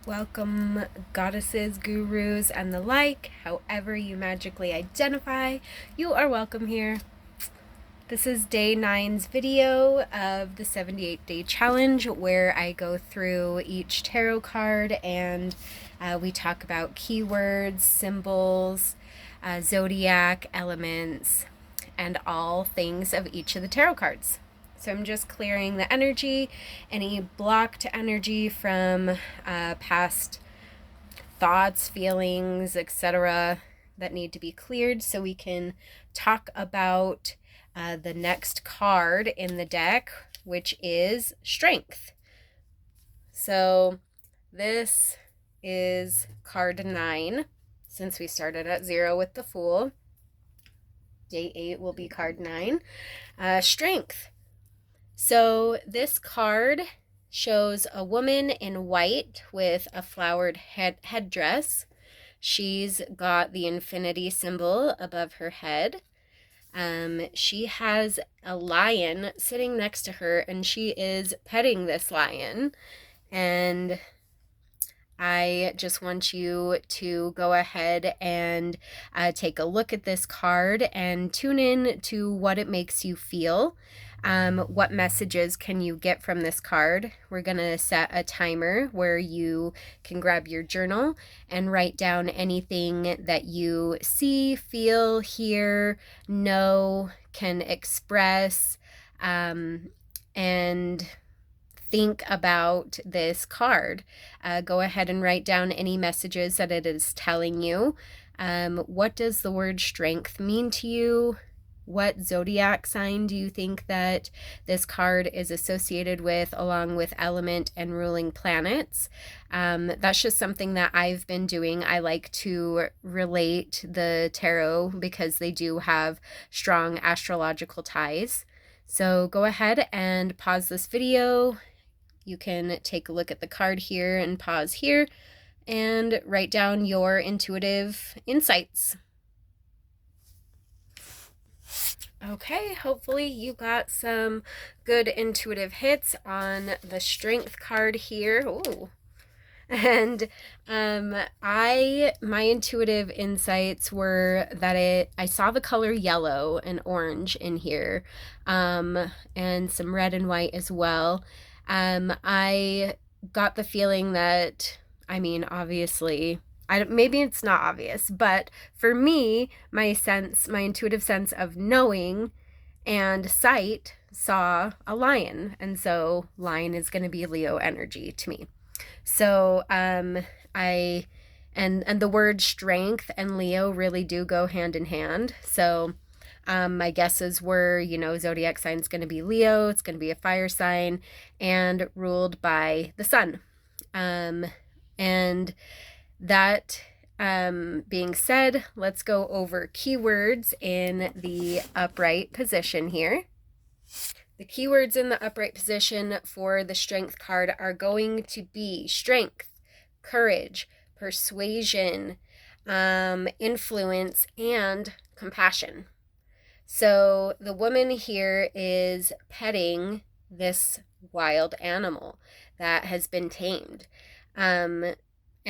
Welcome, goddesses, gurus, and the like. However you magically identify, you are welcome here. This is day 9's video of the 78-day challenge, where I go through each tarot card and we talk about keywords, symbols, zodiac elements, and all things of each of the tarot cards. So I'm just clearing the energy, any blocked energy from past thoughts, feelings, etc. that need to be cleared, so we can talk about the next card in the deck, which is Strength. So this is card 9, since we started at 0 with the Fool. Day 8 will be card 9. Strength. So this card shows a woman in white with a flowered headdress. She's got the infinity symbol above her head. She has a lion sitting next to her, and she is petting this lion. And I just want you to go ahead and take a look at this card and tune in to what it makes you feel. What messages can you get from this card? We're going to set a timer where you can grab your journal and write down anything that you see, feel, hear, know, can express, and think about this card. Go ahead and write down any messages that it is telling you. What does the word strength mean to you? What zodiac sign do you think that this card is associated with, along with element and ruling planets? That's just something that I've been doing. I like to relate the tarot because they do have strong astrological ties. So go ahead and pause this video. You can take a look at the card here and pause here and write down your intuitive insights. Okay, hopefully you got some good intuitive hits on the Strength card here. Ooh. And my intuitive insights were that I saw the color yellow and orange in here, and some red and white as well. I got the feeling that, obviously, maybe it's not obvious, but for me, my intuitive sense of knowing and sight saw a lion, and so lion is going to be Leo energy to me. So and the word strength and Leo really do go hand in hand. So my guesses were, zodiac sign is going to be Leo. It's going to be a fire sign and ruled by the sun. And that being said, let's go over keywords in the upright position here. The keywords in the upright position for the Strength card are going to be strength, courage, persuasion, influence, and compassion. So the woman here is petting this wild animal that has been tamed.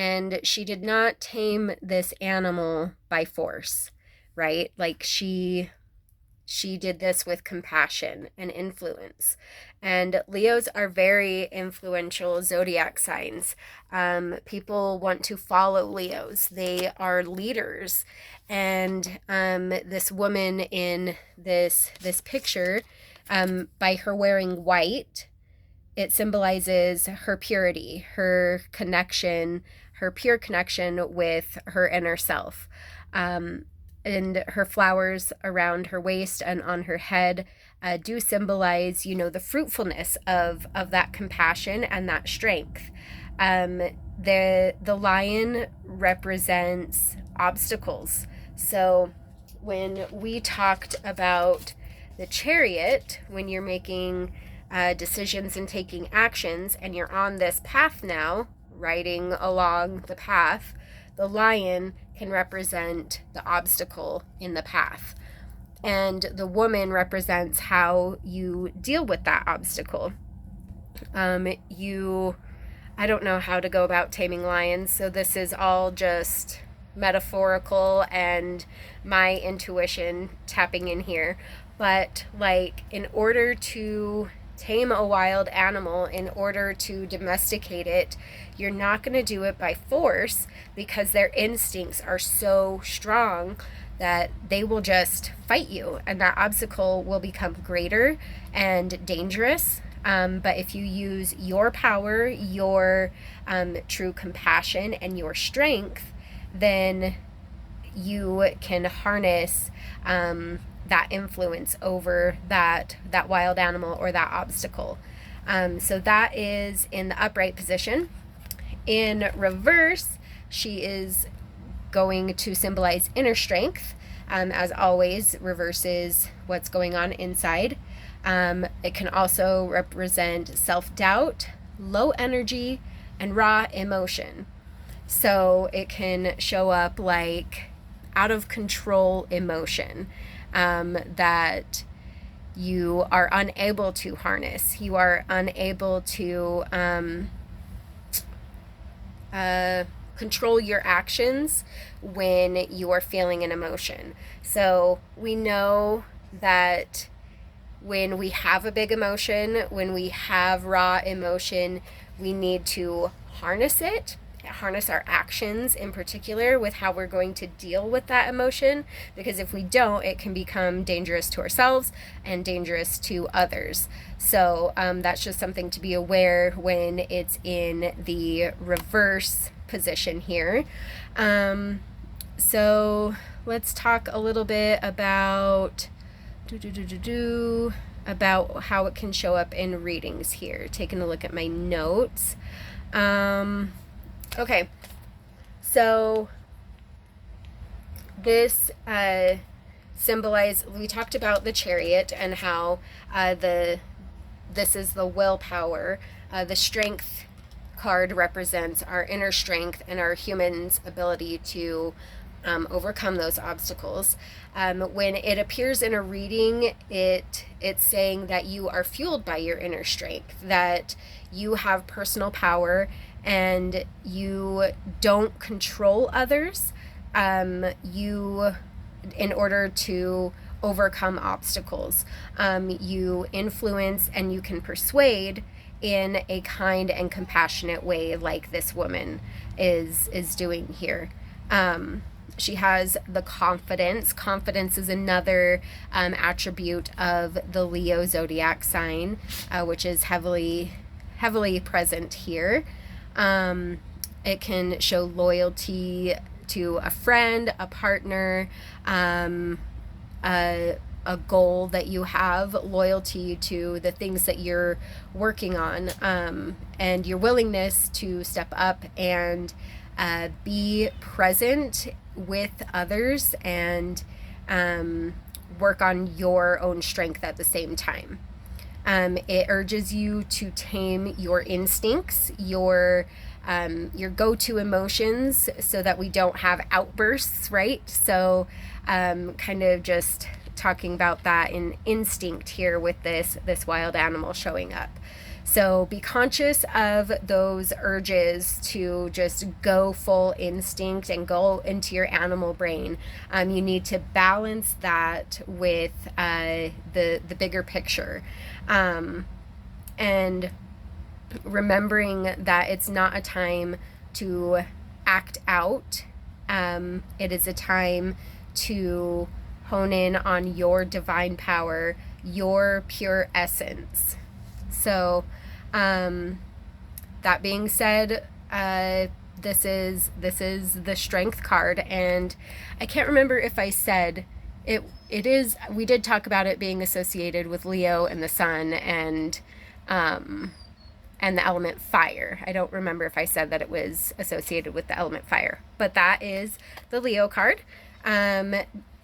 And she did not tame this animal by force, right? Like she did this with compassion and influence. And Leos are very influential zodiac signs. People want to follow Leos. They are leaders. And this woman in this picture, by her wearing white, it symbolizes her purity, her connection, her pure connection with her inner self. And her flowers around her waist and on her head do symbolize, the fruitfulness of that compassion and that strength. The lion represents obstacles. So when we talked about the Chariot, when you're making decisions and taking actions, and you're on this path now, riding along the path, the lion can represent the obstacle in the path. And the woman represents how you deal with that obstacle. You I don't know how to go about taming lions, so this is all just metaphorical and my intuition tapping in here. But like, in order to tame a wild animal, in order to domesticate it, you're not going to do it by force, because their instincts are so strong that they will just fight you, and that obstacle will become greater and dangerous. But if you use your power, your true compassion, and your strength, then you can harness that influence over that wild animal or that obstacle. So that is in the upright position. In reverse, she is going to symbolize inner strength. As always, reverses what's going on inside. It can also represent self-doubt, low energy, and raw emotion. So it can show up like out of control emotion that you are unable to harness. You are unable to control your actions when you are feeling an emotion. So we know that when we have a big emotion, when we have raw emotion, we need to harness it, harness our actions in particular with how we're going to deal with that emotion, because if we don't, it can become dangerous to ourselves and dangerous to others. So that's just something to be aware when it's in the reverse position here. So let's talk a little bit about about how it can show up in readings here. Taking a look at my notes. Okay, so this we talked about the Chariot and how this is the willpower. The Strength card represents our inner strength and our human's ability to overcome those obstacles. When it appears in a reading, it's saying that you are fueled by your inner strength, that you have personal power and you don't control others. You, in order to overcome obstacles, you influence and you can persuade in a kind and compassionate way, like this woman is doing here. She has the confidence. Confidence is another attribute of the Leo zodiac sign, which is heavily present here. It can show loyalty to a friend, a partner, a goal that you have, loyalty to the things that you're working on, and your willingness to step up and be present with others and work on your own strength at the same time. It urges you to tame your instincts, your go-to emotions, so that we don't have outbursts, right? So kind of just talking about that in instinct here with this wild animal showing up. So be conscious of those urges to just go full instinct and go into your animal brain. You need to balance that with the bigger picture. And remembering that it's not a time to act out. It is a time to hone in on your divine power, your pure essence. So that being said, this is the Strength card, and I can't remember if I said it is, we did talk about it being associated with Leo and the sun and the element fire. I don't remember if I said that it was associated with the element fire, but that is the Leo card.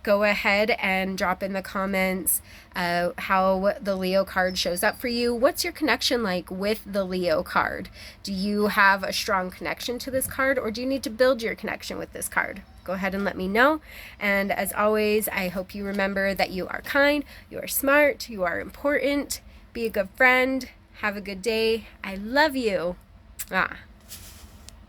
Go ahead and drop in the comments how the Leo card shows up for you. What's your connection like with the Leo card? Do you have a strong connection to this card, or do you need to build your connection with this card? Go ahead and let me know. And as always, I hope you remember that you are kind, you are smart, you are important. Be a good friend. Have a good day. I love you. Ah.